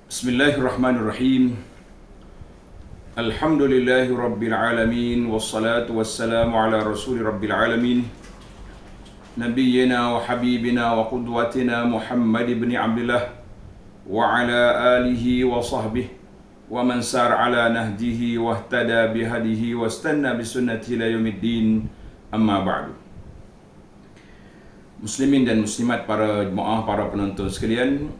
Bismillahirrahmanirrahim. Alhamdulillahi rabbil alamin wassalatu wassalamu ala rasuli rabbil alamin nabiyyina wa habibina wa qudwatina Muhammad ibn Abdullah wa ala alihi wa sahbihi wa man sar ala nahjihi wa ihtada bihadihi wa istanna bisunnati ila yaumiddin, amma ba'du. Muslimin dan muslimat, para jemaah, para penonton sekalian,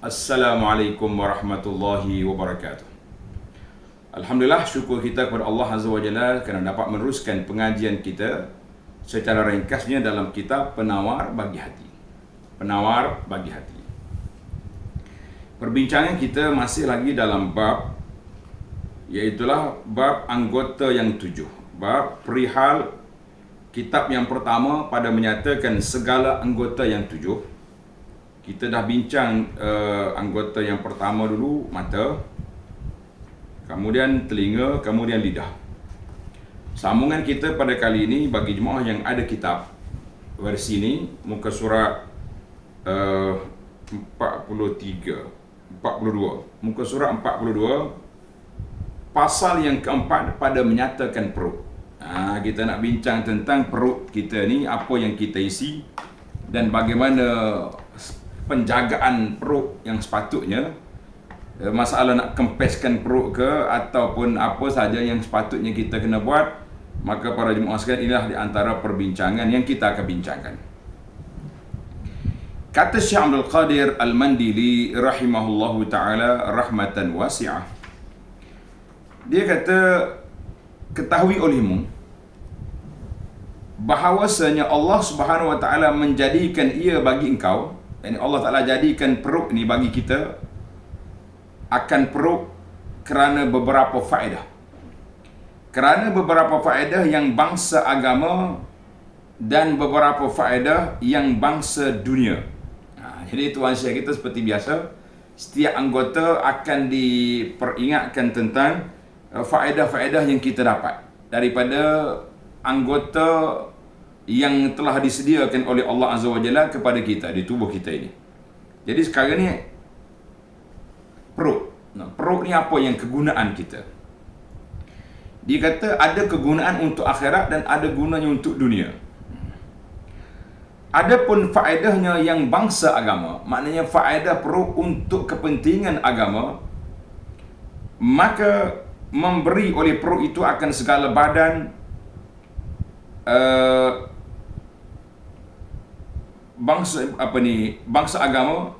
Assalamualaikum warahmatullahi wabarakatuh. Alhamdulillah, syukur kita kepada Allah Azza wa Jalla kerana dapat meneruskan pengajian kita secara ringkasnya dalam kitab Penawar Bagi Hati. Penawar Bagi Hati. Perbincangan kita masih lagi dalam bab, iaitulah bab anggota yang 7. Bab perihal kitab yang pertama pada menyatakan segala anggota yang 7. Kita dah bincang anggota yang pertama dulu, mata, kemudian telinga, kemudian lidah. Sambungan kita pada kali ini bagi jemaah yang ada kitab versi ini, muka surat 42. Muka surat 42, pasal yang keempat pada menyatakan perut. Kita nak bincang tentang perut kita ni, apa yang kita isi dan bagaimana penjagaan perut yang sepatutnya. Masalah nak kempeskan perut ke ataupun apa saja yang sepatutnya kita kena buat, maka para jemaah sekalian, inilah di antara perbincangan yang kita akan bincangkan. Kata Syekh Abdul Qadir Al-Mandili rahimahullahu ta'ala rahmatan wasi'ah, dia kata, ketahui olehmu bahawasanya Allah Subhanahu wa ta'ala menjadikan ia bagi engkau, yani Allah Ta'ala jadikan perut ni bagi kita, akan perut kerana beberapa faedah. Kerana beberapa faedah yang bangsa agama dan beberapa faedah yang bangsa dunia. Jadi tuan syekh kita seperti biasa, setiap anggota akan diperingatkan tentang faedah-faedah yang kita dapat daripada anggota yang telah disediakan oleh Allah Azza wa Jalla kepada kita di tubuh kita ini. Jadi sekarang ni perut. Perut ni apa yang kegunaan kita? Dia kata ada kegunaan untuk akhirat dan ada gunanya untuk dunia. Adapun faedahnya yang bangsa agama, maknanya faedah perut untuk kepentingan agama, maka memberi oleh perut itu akan segala badan bangsa agama,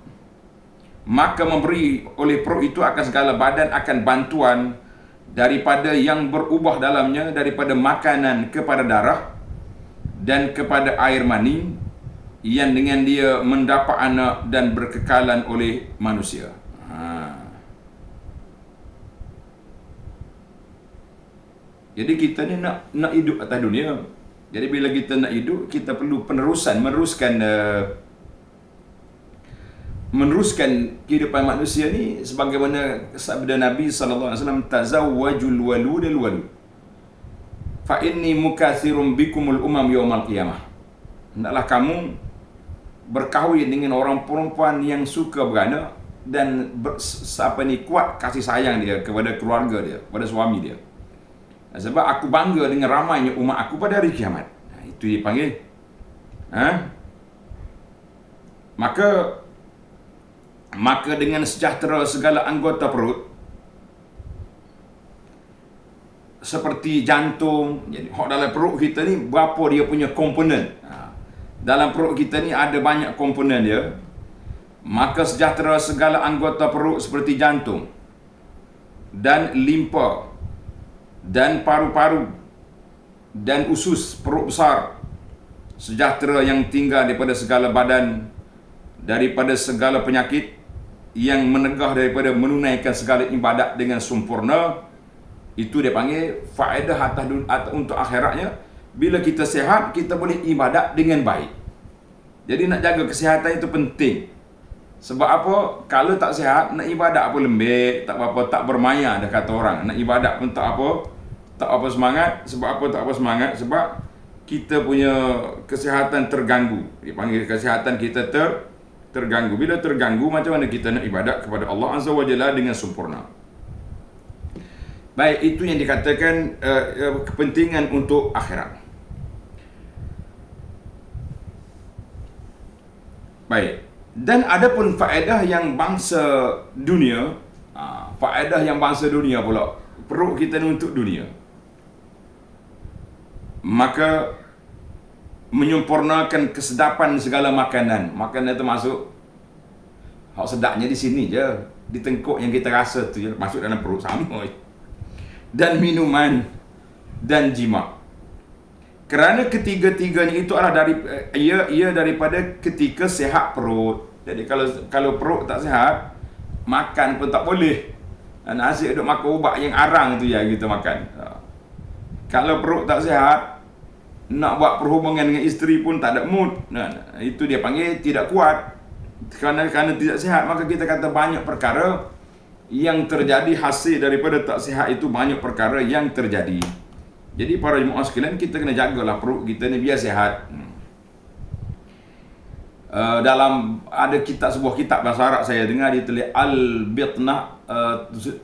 maka memberi oleh perut itu akan segala badan akan bantuan daripada yang berubah dalamnya, daripada makanan kepada darah dan kepada air mani, yang dengan dia mendapat anak dan berkekalan oleh manusia. Jadi kita ni nak hidup atas dunia. Jadi bila kita nak hidup, kita perlu meneruskan kehidupan manusia ni sebagaimana sabda Nabi sallallahu alaihi wasallam, tazawwajul waludal walud fa inni mukatsirum bikumul umam yaumal qiyamah. Hendaklah kamu berkahwin dengan orang perempuan yang suka beranak dan kuat kasih sayang dia kepada keluarga dia, kepada suami dia. Sebab aku bangga dengan ramainya umat aku pada hari kiamat. Itu dipanggil. Maka dengan sejahtera segala anggota perut, seperti jantung. Jadi dalam perut kita ni berapa dia punya komponen. Dalam perut kita ni ada banyak komponen dia. Maka sejahtera segala anggota perut seperti jantung dan limpa dan paru-paru dan usus perut besar, sejahtera yang tinggal daripada segala badan, daripada segala penyakit, yang menegah daripada menunaikan segala ibadat dengan sempurna. Itu dia panggil faedah untuk akhiratnya. Bila kita sihat, kita boleh ibadat dengan baik. Jadi nak jaga kesihatan itu penting. Sebab apa? Kalau tak sihat, nak ibadat apa lembek, tak apa, tak bermaya, dah kata orang. Nak ibadat pun tak apa semangat. Sebab apa tak apa semangat? Sebab kita punya kesihatan terganggu. Dia panggil kesihatan kita terganggu. Bila terganggu, macam mana kita nak ibadat kepada Allah Azza wa Jalla dengan sempurna? Baik, itu yang dikatakan kepentingan untuk akhirat. Baik. Dan ada pun faedah yang bangsa dunia, faedah yang bangsa dunia pula. Perut kita ni untuk dunia. Maka menyempurnakan kesedapan segala makanan. Makanan termasuk hak sedapnya di sini je, di tengkuk yang kita rasa tu je, masuk dalam perut sama je. Dan minuman dan jima. Kerana ketiga-tiganya itu adalah ia daripada ketika sihat perut. Jadi kalau perut tak sihat, makan pun tak boleh. Nasi duk makan ubat yang arang tu ya kita makan. Kalau perut tak sihat, nak buat perhubungan dengan isteri pun tak ada mood. Itu dia panggil tidak kuat. Kerana tidak sihat, maka kita kata banyak perkara yang terjadi hasil daripada tak sihat itu, banyak perkara yang terjadi. Jadi para jemaah sekalian, kita kena jagalah perut kita ni biar sihat. Dalam ada sebuah kitab bahasa Arab saya dengar, dia tulis al-bitnah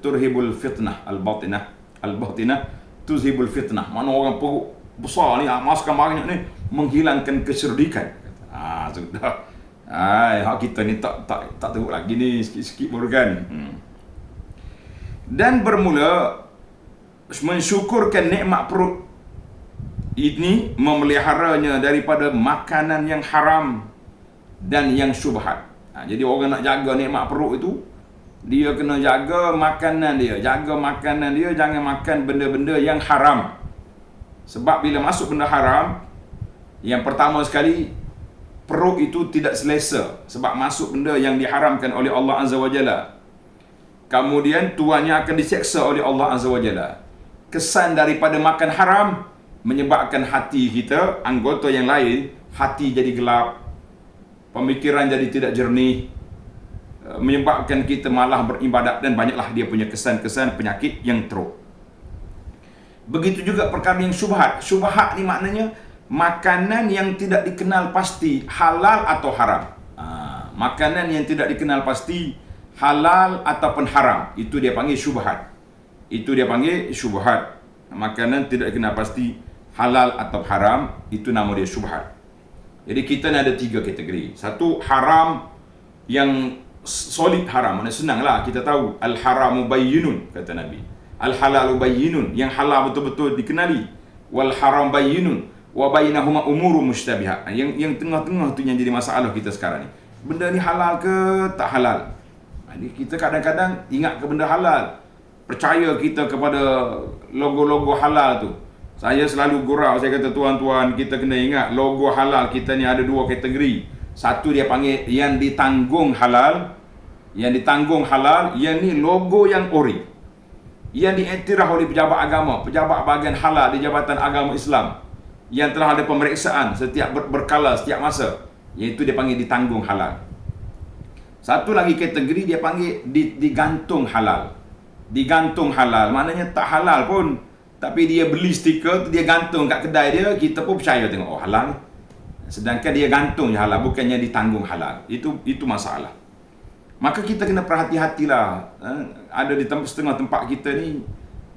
turhibul fitnah, al-batinah tuzhibul fitnah. Mana orang perut besar ni, masukkan banyak ni, menghilangkan kecerdikan. Sudah. Hak kita ni tak teruk lagi ni, sikit-sikit baru kan. Dan bermula mensyukurkan nikmat perut ini, memeliharanya daripada makanan yang haram dan yang syubhat. Jadi orang nak jaga nikmat perut itu, dia kena jaga makanan dia. Jaga makanan dia, jangan makan benda-benda yang haram. Sebab bila masuk benda haram, yang pertama sekali, perut itu tidak selesa sebab masuk benda yang diharamkan oleh Allah Azza wa Jalla. Kemudian tuannya akan diseksa oleh Allah Azza wa Jalla. Kesan daripada makan haram menyebabkan hati kita, anggota yang lain, hati jadi gelap, pemikiran jadi tidak jernih, menyebabkan kita malah beribadat, dan banyaklah dia punya kesan-kesan penyakit yang teruk. Begitu juga perkara yang syubhat. Syubhat ni maknanya makanan yang tidak dikenal pasti halal atau haram. Makanan yang tidak dikenal pasti halal ataupun haram, itu dia panggil syubhat. Itu dia panggil syubhat. Makanan tidak dikenal pasti halal atau haram, itu nama dia syubhat. Jadi kita ni ada 3 kategori. Satu, haram yang solid haram. Mana senanglah kita tahu, al-haramu bayyinun, kata Nabi. Al-halalu bayyinun, yang halal betul-betul dikenali. Wal haram bayyinun wa bainahuma umuru mushtabihat. Yang tengah-tengah tu yang jadi masalah kita sekarang ni. Benda ni halal ke tak halal? Jadi kita kadang-kadang ingat ke benda halal, percaya kita kepada logo-logo halal tu. Saya selalu gurau, saya kata tuan-tuan, kita kena ingat logo halal kita ni ada 2 kategori. Satu dia panggil yang ditanggung halal. Yang ditanggung halal, yang ni logo yang ori, yang diiktiraf oleh pejabat agama, pejabat bahagian halal di Jabatan Agama Islam, yang telah ada pemeriksaan setiap berkala, setiap masa. Iaitu dia panggil ditanggung halal. Satu lagi kategori dia panggil digantung halal. Digantung halal maknanya tak halal pun, tapi dia beli stiker tu, dia gantung kat kedai dia, kita pun percaya tengok, oh halal. Sedangkan dia gantung je halal, bukannya ditanggung halal. Itu masalah. Maka kita kena perhati-hatilah. Ada di setengah tempat kita ni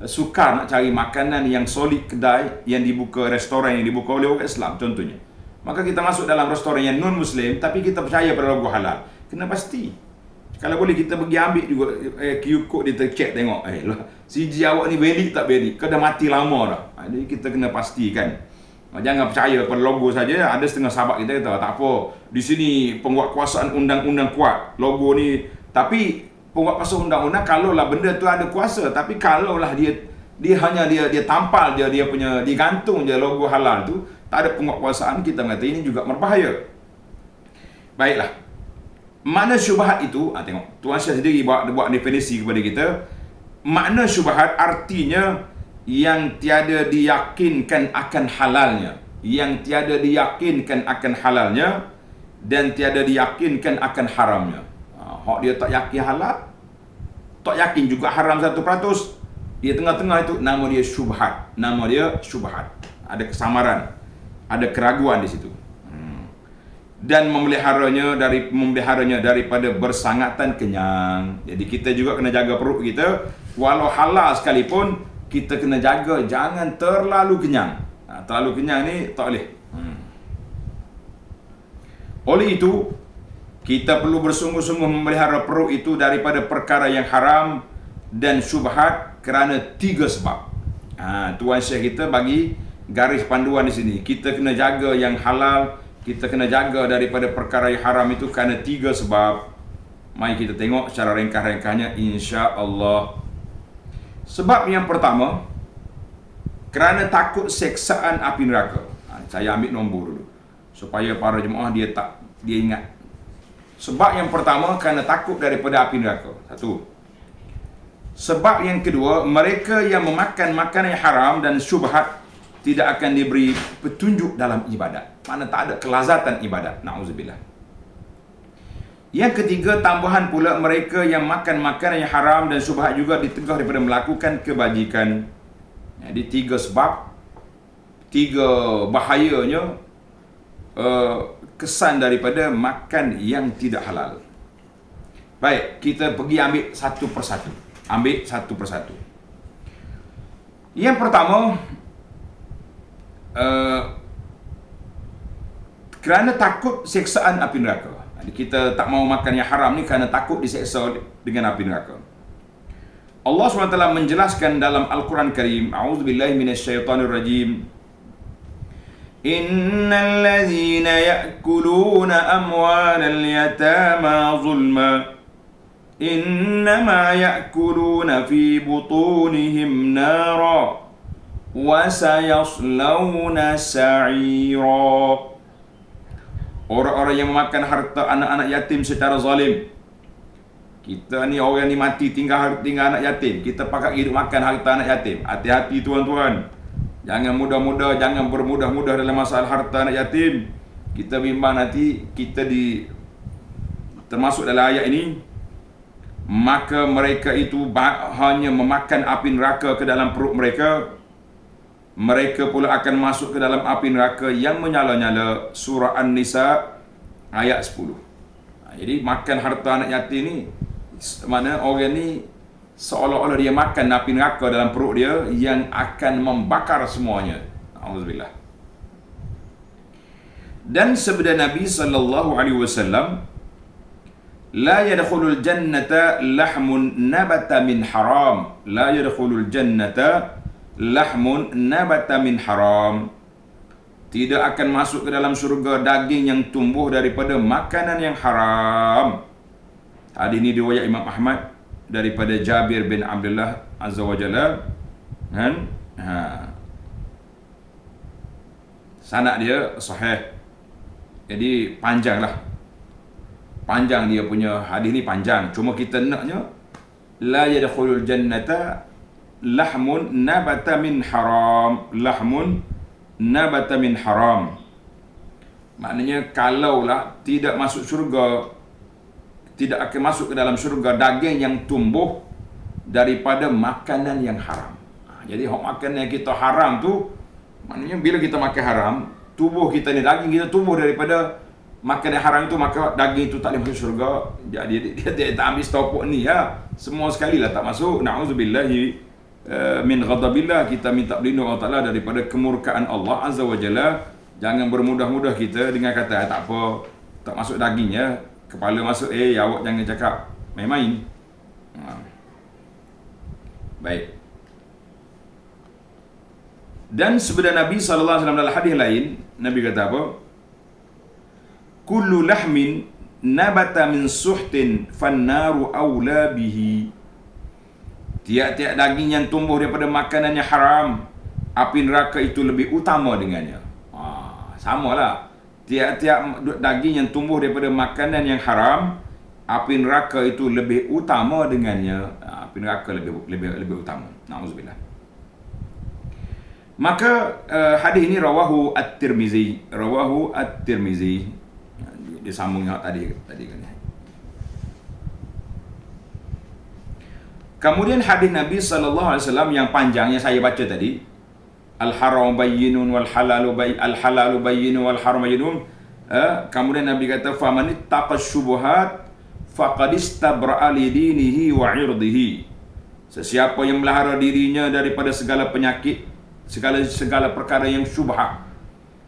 sukar nak cari makanan yang solid, kedai yang dibuka, restoran yang dibuka oleh orang Islam contohnya. Maka kita masuk dalam restoran yang non-Muslim, tapi kita percaya pada logo halal. Kena pasti. Kalau boleh kita pergi ambil juga QR code dia, check tengok, CG awak ni valid tak valid, ke dah mati lama dah. Jadi kita kena pastikan. Jangan percaya pada logo saja. Ada setengah sahabat kita kata, tak apa, di sini penguatkuasaan undang-undang kuat, logo ni. Tapi penguatkuasaan undang-undang, kalaulah benda tu ada kuasa, tapi kalaulah dia hanya dia tampal dia punya, digantung je logo halal tu, tak ada penguatkuasaan, kita kata ini juga berbahaya. Baiklah. Makna syubhat itu, tengok, Tuan Syah sendiri buat definisi kepada kita. Makna syubhat artinya yang tiada diyakinkan akan halalnya, yang tiada diyakinkan akan halalnya, dan tiada diyakinkan akan haramnya. Hak dia tak yakin halal, tak yakin juga haram 100%. Dia tengah-tengah itu, nama dia syubhat. Nama dia syubhat. Ada kesamaran, ada keraguan di situ. dan memeliharanya daripada bersangatan kenyang. Jadi kita juga kena jaga perut kita, walau halal sekalipun kita kena jaga jangan terlalu kenyang. Terlalu kenyang ni tak boleh. Oleh itu, kita perlu bersungguh-sungguh memelihara perut itu daripada perkara yang haram dan syubhat kerana 3 sebab. Tuan Syekh kita bagi garis panduan di sini. Kita kena jaga yang halal, kita kena jaga daripada perkara yang haram itu kerana 3 sebab. Mari kita tengok secara ringkas-ringkasnya insya-Allah. Sebab yang pertama, kerana takut seksaan api neraka. Saya ambil nombor dulu supaya para jemaah dia ingat. Sebab yang pertama kerana takut daripada api neraka. 1. Sebab yang kedua, mereka yang memakan makanan yang haram dan syubhat tidak akan diberi petunjuk dalam ibadat. Mana tak ada kelazatan ibadat. Na'udzubillah. Yang ketiga, tambahan pula mereka yang makan makanan yang haram dan syubhat juga ditegah daripada melakukan kebajikan. Jadi 3 sebab, 3 bahayanya kesan daripada makan yang tidak halal. Baik, kita pergi ambil satu persatu. Yang pertama, kerana takut seksaan api neraka. Jadi kita tak mau makan yang haram ni kerana takut diseksa dengan api neraka. Allah SWT menjelaskan dalam Al-Quran Karim, A'udzubillahi minasyaitanirrajim. Innal ladzina ya'kuluna amwalal yatama zulma innama ya'kuluna fi butunihim nara wa sayaslawna sa'ira. Orang-orang yang memakan harta anak-anak yatim secara zalim. Kita ni orang ni mati tinggal anak yatim, kita pakat hidup makan harta anak yatim. Hati-hati tuan-tuan. Jangan jangan bermudah-mudah dalam masalah harta anak yatim. Kita bimbang nanti kita termasuk dalam ayat ini, maka mereka itu hanya memakan api neraka ke dalam perut mereka. Mereka pula akan masuk ke dalam api neraka yang menyala-nyala. Surah An-Nisa ayat 10. Jadi makan harta anak yatim ni, mana orang ni seolah-olah dia makan api neraka dalam perut dia yang akan membakar semuanya. Alhamdulillah. Dan sabda Nabi sallallahu alaihi wasallam, la yadkhulul jannata lahmun nabata min haram. La yadkhulul jannata lahmun nabata min haram. Tidak akan masuk ke dalam syurga daging yang tumbuh daripada makanan yang haram. Hadis ini riwayat Imam Ahmad daripada Jabir bin Abdullah Azza wa Jalla. Sanad dia sahih. Jadi panjanglah. Panjang dia punya hadis ni panjang. Cuma kita naknya la yadkhulul jannata lahmun nabata min haram. Lahmun nabata min haram. Maknanya kalaulah tidak masuk syurga, tidak akan masuk ke dalam syurga daging yang tumbuh daripada makanan yang haram. Jadi makanan yang kita haram tu, maknanya bila kita makan haram, tubuh kita ni, daging kita tumbuh daripada makanan haram itu, maka daging itu tak boleh masuk syurga. Jadi dia tak ambil stopok ni semua sekali lah tak masuk. Na'udzubillahi min ghadabillah. Kita minta berlindung Allah Ta'ala daripada kemurkaan Allah Azza wa Jalla. Jangan bermudah-mudah kita dengan kata tak apa, tak masuk dagingnya, kepala masuk, awak jangan cakap main-main. Baik. Dan sabda Nabi sallallahu alaihi wasallam dalam hadis lain, Nabi kata apa? Kullu lahmin nabata min suhtin fannaru awla bihi. Tiap-tiap daging yang tumbuh daripada makanan yang haram, api neraka itu lebih utama dengannya. Samalah. Tiap-tiap daging yang tumbuh daripada makanan yang haram, api neraka itu lebih utama dengannya. Api neraka lebih utama. Na'udzubillah. Maka hadis ini rawahu At-Tirmizi. Rawahu At-Tirmizi. Dia sambung yang tadi kan. Kemudian hadis Nabi sallallahu alaihi wasallam yang panjang yang saya baca tadi, al-haram bayyinun wal halalu bayyinun wal haram bayyinun, Kemudian Nabi kata famanit taqas syubuhat faqad istabra'a li dinihi wa 'irdihi. Sesiapa yang melihara dirinya daripada segala penyakit, segala perkara yang syubhat,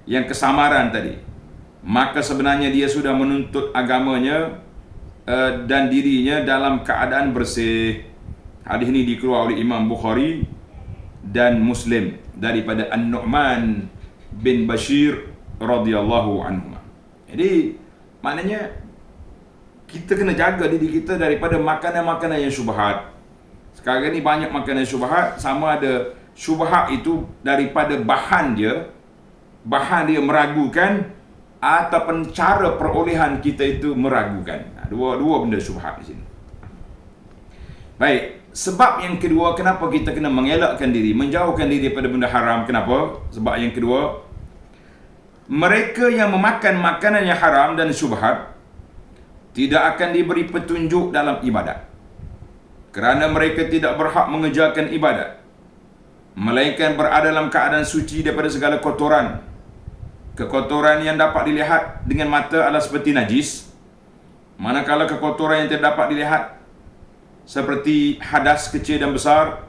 yang kesamaran tadi, maka sebenarnya dia sudah menuntut agamanya dan dirinya dalam keadaan bersih. Hadis ini dikeluarkan oleh Imam Bukhari dan Muslim daripada An-Nu'man bin Bashir radhiyallahu anhu. Jadi maknanya kita kena jaga diri kita daripada makanan-makanan yang syubhat. Sekarang ni banyak makanan syubhat, sama ada syubhat itu daripada bahan dia meragukan ataupun cara perolehan kita itu meragukan. Dua benda syubhat di sini. Baik, sebab yang kedua kenapa kita kena mengelakkan diri, menjauhkan diri daripada benda haram, kenapa? Sebab yang kedua, mereka yang memakan makanan yang haram dan syubhat tidak akan diberi petunjuk dalam ibadat, kerana mereka tidak berhak mengerjakan ibadat melainkan berada dalam keadaan suci daripada segala kotoran. Kekotoran yang dapat dilihat dengan mata adalah seperti najis, manakala kekotoran yang tidak dapat dilihat seperti hadas kecil dan besar,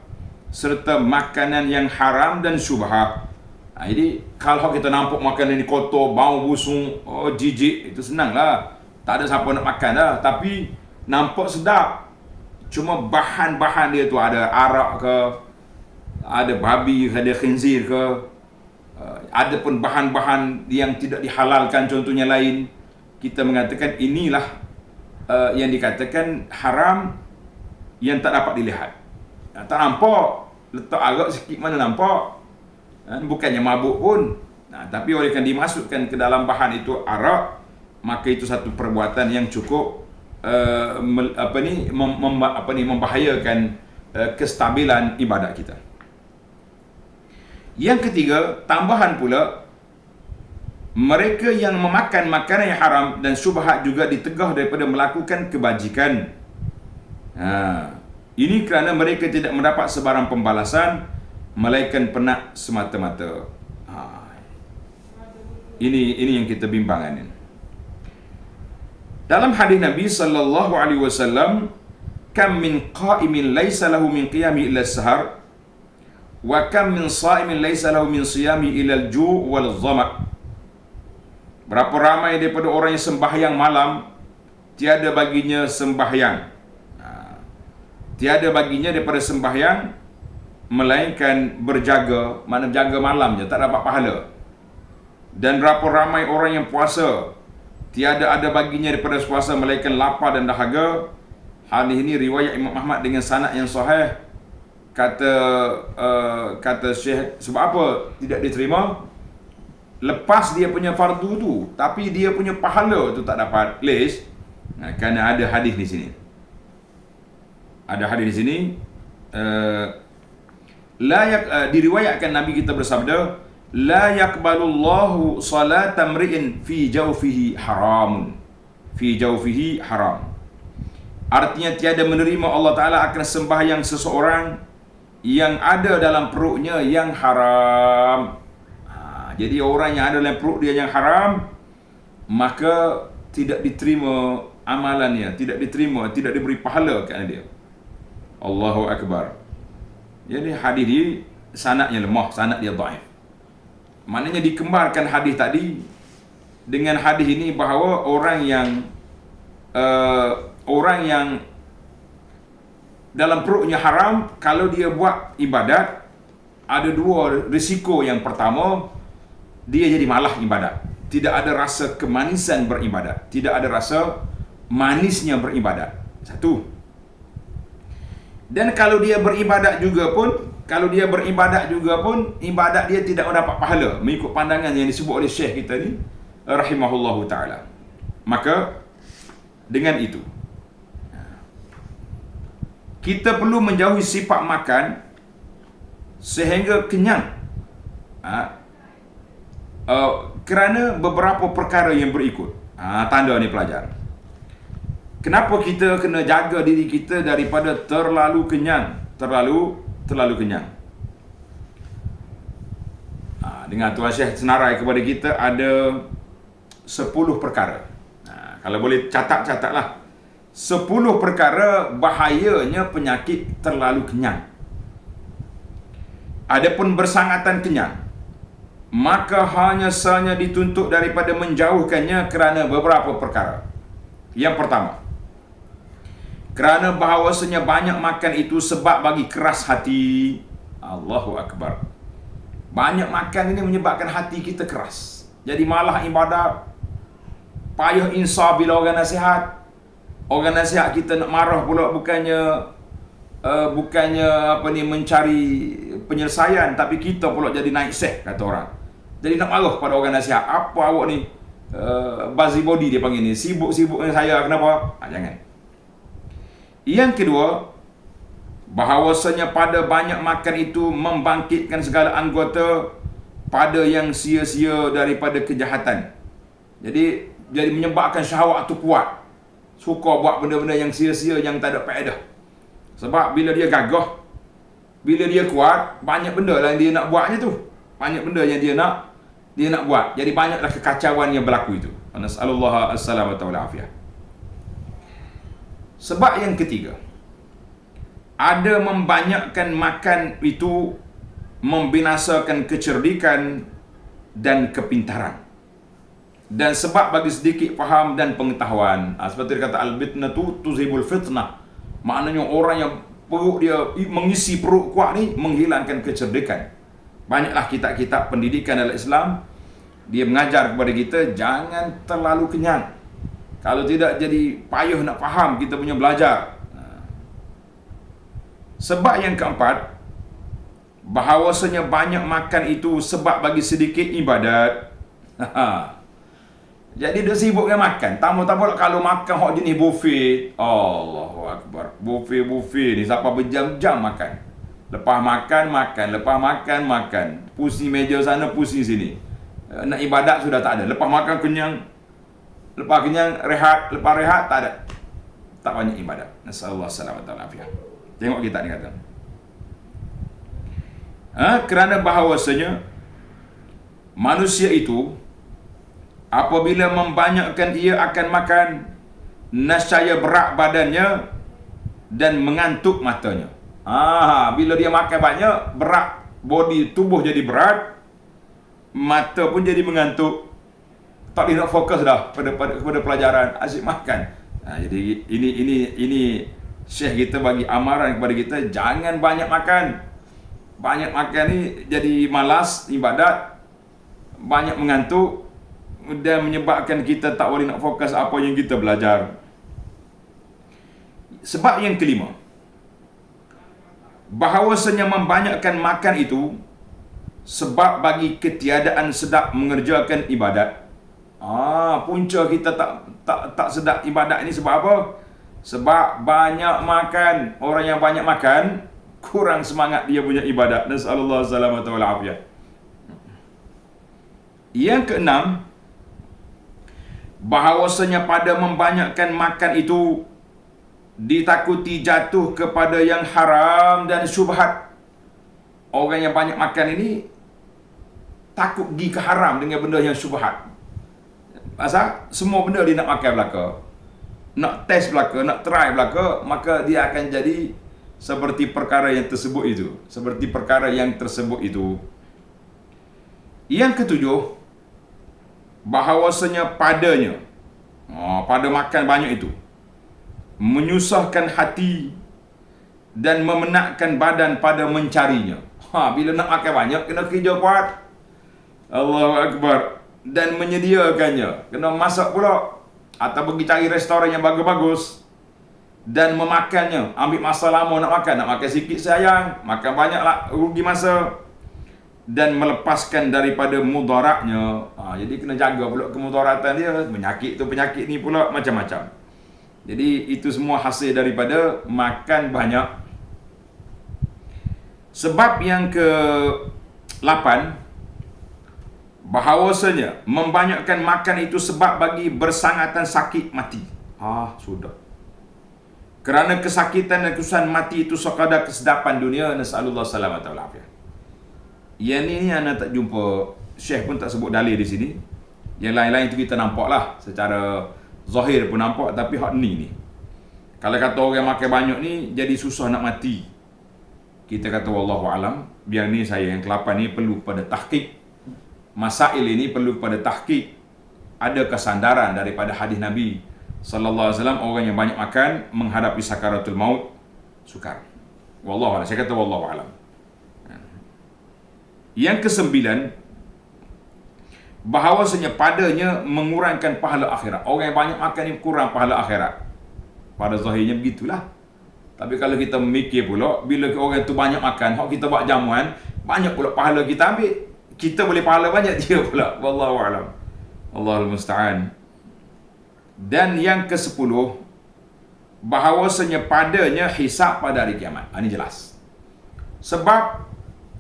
serta makanan yang haram dan syubhat. Jadi kalau kita nampak makanan ini kotor, bau busung, jijik, itu senanglah, tak ada siapa nak makan dah. Tapi nampak sedap, cuma bahan-bahan dia tu ada arak ke, ada babi, ada khinzir ke, ada pun bahan-bahan yang tidak dihalalkan, contohnya lain. Kita mengatakan inilah yang dikatakan haram yang tak dapat dilihat. Tak nampak, letak arak sikit mana nampak. Bukannya mabuk pun. Tapi oleh kerana dimasukkan ke dalam bahan itu arak, maka itu satu perbuatan yang cukup membahayakan kestabilan ibadat kita. Yang ketiga, tambahan pula, mereka yang memakan makanan yang haram dan syubhat juga ditegah daripada melakukan kebajikan. Ini kerana mereka tidak mendapat sebarang pembalasan melainkan penat semata-mata. Ini yang kita bimbangkan. Dalam hadis Nabi sallallahu alaihi wasallam, kam min qa'imin laysa lahu min qiyami illa as-sahar wa kam min sha'imin laysa lahu min siyami illa al-ju' wal dhama'. Berapa ramai daripada orang yang sembahyang malam tiada baginya sembahyang, tiada baginya daripada sembahyang melainkan berjaga, mana jaga malam je, tak dapat pahala. Dan berapa ramai orang yang puasa, tiada ada baginya daripada puasa melainkan lapar dan dahaga. Hadis ini riwayat Imam Ahmad dengan sanad yang sahih. Kata Syekh, sebab apa tidak diterima? Lepas dia punya fardu tu, tapi dia punya pahala tu tak dapat. Lepas kerana ada hadis di sini. Ada hadis di sini. Diriwayatkan Nabi kita bersabda, la yaqbalullahu salata mri'in fi jawfihi haramun. Fi jawfihi haram. Artinya tiada menerima Allah Ta'ala akan sembahyang seseorang yang ada dalam perutnya yang haram. Jadi orang yang ada dalam perut dia yang haram, maka tidak diterima amalannya, tidak diterima, tidak diberi pahala kerana dia. Allahu Akbar. Jadi hadis ini sanadnya lemah, sanad dia dhaif. Maknanya dikembarkan hadis tadi dengan hadis ini bahawa orang yang dalam perutnya haram, kalau dia buat ibadat, ada dua risiko. Yang pertama, dia jadi malah ibadat. Tidak ada rasa kemanisan beribadat, tidak ada rasa manisnya beribadat. Satu. Dan kalau dia beribadat juga pun, ibadat dia tidak mendapat pahala mengikut pandangan yang disebut oleh Syekh kita ni rahimahullahu ta'ala. Maka dengan itu kita perlu menjauhi sifat makan sehingga kenyang, kerana beberapa perkara yang berikut. Tanda ni pelajar. Kenapa kita kena jaga diri kita daripada terlalu kenyang, terlalu kenyang. Dengan Tuan Syekh senarai kepada kita, ada 10 perkara. Kalau boleh catatlah. 10 perkara bahayanya penyakit terlalu kenyang. Adapun bersangatan kenyang, maka hanya sahaja dituntut daripada menjauhkannya kerana beberapa perkara. Yang pertama, kerana bahawasanya banyak makan itu sebab bagi keras hati. Allahu Akbar. Banyak makan ini menyebabkan hati kita keras. Jadi malah ibadat, payah insaf bila orang nasihat. Orang nasihat kita nak marah pula, bukannya mencari penyelesaian, tapi kita pula jadi naik seh, kata orang. Jadi nak marah pada orang nasihat. Apa awak ni? Busybody dia panggil ni. Sibuk-sibuk dengan saya, kenapa? Jangan. Yang kedua, bahawasanya pada banyak makan itu membangkitkan segala anggota pada yang sia-sia daripada kejahatan. Jadi menyebabkan syahwat tu kuat. Suka buat benda-benda yang sia-sia, yang tak ada faedah. Sebab bila dia gagah, bila dia kuat, banyak benda lah yang dia nak buatnya tu. Banyak benda yang dia nak buat. Jadi banyaklah kekacauan yang berlaku itu. Nasallallahu as-salamata wal afiyah. Sebab yang ketiga, ada membanyakkan makan itu membinasakan kecerdikan dan kepintaran. Dan sebab bagi sedikit faham dan pengetahuan. Seperti kata al-fitnatu tuzhibul fitnah. Maknanya orang yang perut dia mengisi perut kuat ni menghilangkan kecerdikan. Banyaklah kitab-kitab pendidikan dalam Islam, dia mengajar kepada kita jangan terlalu kenyang. Kalau tidak jadi payah nak faham kita punya belajar. Sebab yang keempat, bahawasanya banyak makan itu sebab bagi sedikit ibadat. Jadi dia sibuk dengan makan. Tamu-tamu kalau makan hok jenis buffet. Allahu Akbar. Buffet ni siapa berjam-jam makan. Lepas makan. Pusing meja sana, pusing sini. Nak ibadat sudah tak ada. Lepas makan kenyang. Lepas kenyang rehat. Lepas rehat tak ada. Tak banyak ibadat. Nasallallahu alaihi wasallam. Tengok kita ni kata. Kerana bahawasanya manusia itu apabila membanyakkan ia akan makan, nescaya berat badannya dan mengantuk matanya. Bila dia makan banyak, berat body, tubuh jadi berat, mata pun jadi mengantuk. Tak boleh nak fokus dah pada pelajaran, asyik makan. Jadi ini Syekh kita bagi amaran kepada kita, jangan banyak makan. Banyak makan ni jadi malas ibadat, banyak mengantuk, dan menyebabkan kita tak boleh nak fokus apa yang kita belajar. Sebab yang kelima, bahawasanya membanyakkan makan itu sebab bagi ketiadaan sedap mengerjakan ibadat. Punca kita tak sedap ibadat ini sebab apa? Sebab banyak makan. Orang yang banyak makan, kurang semangat dia punya ibadat. Nasallallahu salamata wal afiyah. Yang keenam, bahawasanya pada membanyakkan makan itu ditakuti jatuh kepada yang haram dan syubhat. Orang yang banyak makan ini takut pergi ke haram dengan benda yang syubhat. Pasal semua benda dia nak makan belaka, nak test belaka, nak try belaka, maka dia akan jadi seperti perkara yang tersebut itu. Yang ketujuh, bahawasanya padanya, pada makan banyak itu, menyusahkan hati dan memenatkan badan pada mencarinya. Bila nak makan banyak, kena kerja kuat. Allahu Akbar. Dan menyediakannya, kena masak pula, atau pergi cari restoran yang bagus-bagus, dan memakannya. Ambil masa lama nak makan sikit sayang, makan banyak lah, rugi masa, dan melepaskan daripada mudaratnya. Jadi kena jaga pula kemudaratan dia. Penyakit ni pula macam-macam. Jadi itu semua hasil daripada makan banyak. Sebab yang ke-8, bahawasanya membanyakkan makan itu sebab bagi bersangatan sakit mati. Sudah. Kerana kesakitan dan kesusahan mati itu sekadar kesedapan dunia. Nasallallahu salamata wal afiyah. Yang ni anak tak jumpa, Syekh pun tak sebut dalil di sini. Yang lain-lain itu kita nampak lah. Secara zahir pun nampak. Tapi hak ni. Kalau kata orang makan banyak ni, jadi susah nak mati. Kita kata wallahu alam. Biar ni saya yang ke-8 ni perlu pada tahqiq. Masail ini perlu pada tahqiq. Ada kesandaran daripada hadis Nabi sallallahu alaihi wasallam, orang yang banyak makan menghadapi sakaratul maut sukar. Wallahu alam. Saya kata wallahu alam. Yang ke-9, bahawasanya padanya mengurangkan pahala akhirat. Orang yang banyak makan ni kurang pahala akhirat. Pada zahirnya begitulah. Tapi kalau kita memikir pula, bila orang tu banyak makan, hak kita buat jamuan, banyak pula pahala kita ambil. Kita boleh pahala banyak, dia pula. Wallahu alam. Allahul musta'an. Dan yang ke-10, bahawasanya padanya hisab pada hari kiamat. Ini jelas. Sebab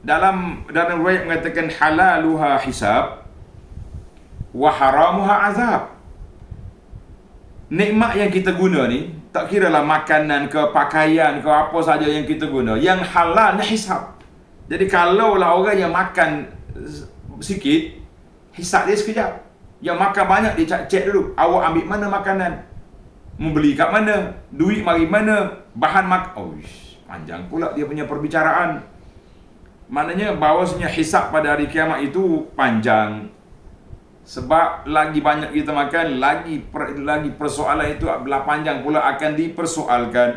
dalam riwayat mengatakan halaluha hisab wa haramuha azab. Nikmat yang kita guna ni, tak kira lah makanan ke pakaian ke apa saja yang kita guna, yang halal ni hisab. Jadi kalau lah orang yang makan sikit, hisab dia sekejap. Yang makan banyak dia cek dulu, awak ambil mana makanan, membeli kat mana, duit mari mana, bahan panjang pula dia punya perbicaraan. Maknanya bahawasanya hisab pada hari kiamat itu panjang. Sebab lagi banyak kita makan, lagi persoalan itu belah panjang pula akan dipersoalkan,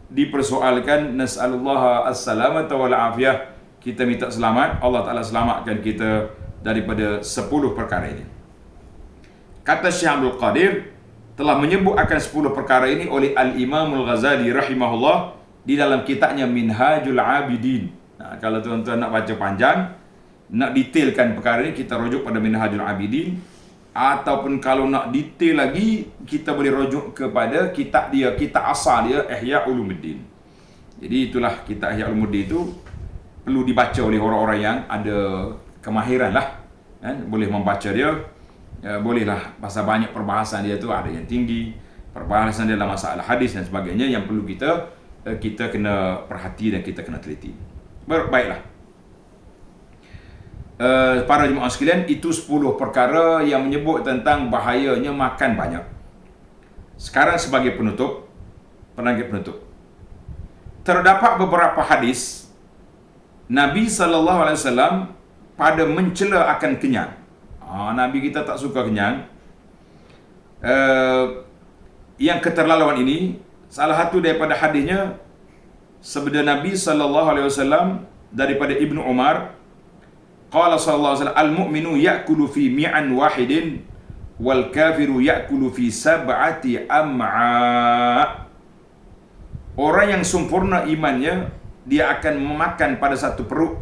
dipersoalkan. Nas'alullah as-salamata wal afiyah. Kita minta selamat, Allah Ta'ala selamatkan kita daripada 10 perkara ini. Kata Syekh Abdul Qadir telah menyebut akan 10 perkara ini oleh Al-Imamul Ghazali rahimahullah di dalam kitabnya Minhajul Abidin. Nah, kalau tuan-tuan nak baca panjang, nak detailkan perkara ini, kita rujuk pada Minhajul Abidin. Ataupun kalau nak detail lagi, kita boleh rujuk kepada kitab asal dia, Ihya Ulumuddin. Jadi itulah kitab Ihya Ulumuddin itu perlu dibaca oleh orang-orang yang ada kemahiran lah, kan? Boleh membaca dia, bolehlah, pasal banyak perbahasan dia tu, ada yang tinggi, perbahasan dia dalam masalah hadis dan sebagainya, yang perlu kita kena perhati dan kita kena teliti. Baiklah, para jemaah sekalian, itu 10 perkara yang menyebut tentang bahayanya makan banyak. Sekarang sebagai penutup, terdapat beberapa hadis Nabi SAW pada mencela akan kenyang. Nabi kita tak suka kenyang. Yang keterlaluan ini, salah satu daripada hadisnya, sabda Nabi SAW daripada Ibnu Umar, qala sallallahu alaihi wasallam, al-mu'minu ya'kulu fi mi'an wahidin wal kafiru ya'kulu fi sab'ati am'a. Orang yang sempurna imannya, dia akan memakan pada satu perut.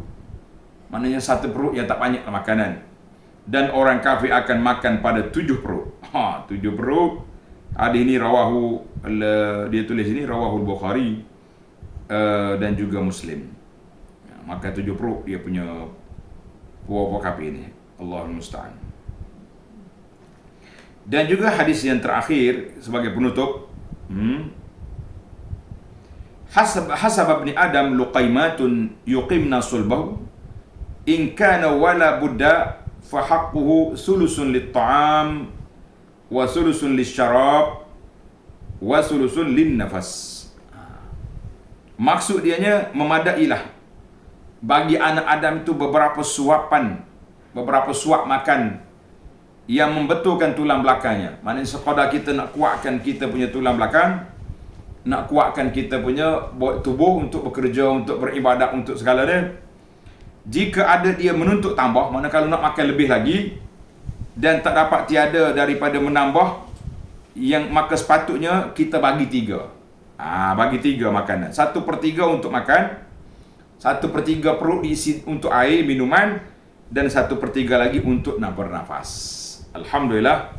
Maknanya satu perut yang tak banyak makanan. Dan orang kafir akan makan pada 7 perut. 7 perut. Hadis ini rawahu, dia tulis ini rawahu Bukhari dan juga Muslim. Makan 7 perut dia punya puak-puak kafir ini. Allahul musta'an. Dan juga hadis yang terakhir sebagai penutup, hasab ibni Adam luqaimatun yuqimna sulbahu in kana wala budda fa haqquhu sulusun lit-ta'am wa sulusun lisyarab wa sulusun lin-nafas. Maksud dianya memadailah bagi anak Adam itu beberapa suap makan yang membetulkan tulang belakangnya. Maknanya sekadar kita nak kuatkan kita punya tulang belakang, nak kuatkan kita punya tubuh untuk bekerja, untuk beribadat, untuk segala dia. Jika ada dia menuntut tambah, maknanya kalau nak makan lebih lagi dan tak dapat tiada daripada menambah, yang maka sepatutnya kita bagi 3. Bagi 3 makanan. 1/3 untuk makan, 1/3 perut diisi untuk air, minuman, dan 1/3 lagi untuk nak bernafas. Alhamdulillah,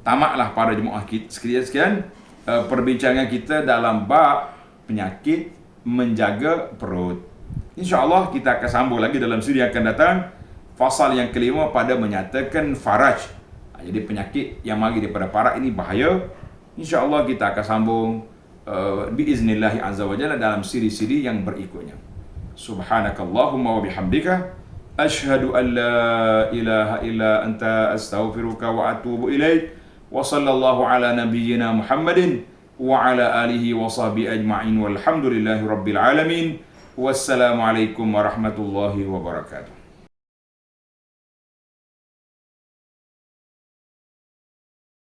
tamatlah para jemaah sekalian perbincangan kita dalam bab penyakit menjaga perut. InsyaAllah kita akan sambung lagi dalam siri yang akan datang, fasal yang kelima pada menyatakan faraj. Jadi penyakit yang mari daripada parak ini bahaya. InsyaAllah kita akan sambung biiznillahi azza wa jalla dalam siri-siri yang berikutnya. Subhanakallahumma wa bihamdika Asyhadu an la ilaha illa anta astaghfiruka wa atubu ilaik. Wa sallallahu ala nabiyyina Muhammadin wa ala alihi wa sahbihi ajma'in walhamdulillahi rabbil alamin. Wassalamualaikum warahmatullahi wabarakatuh.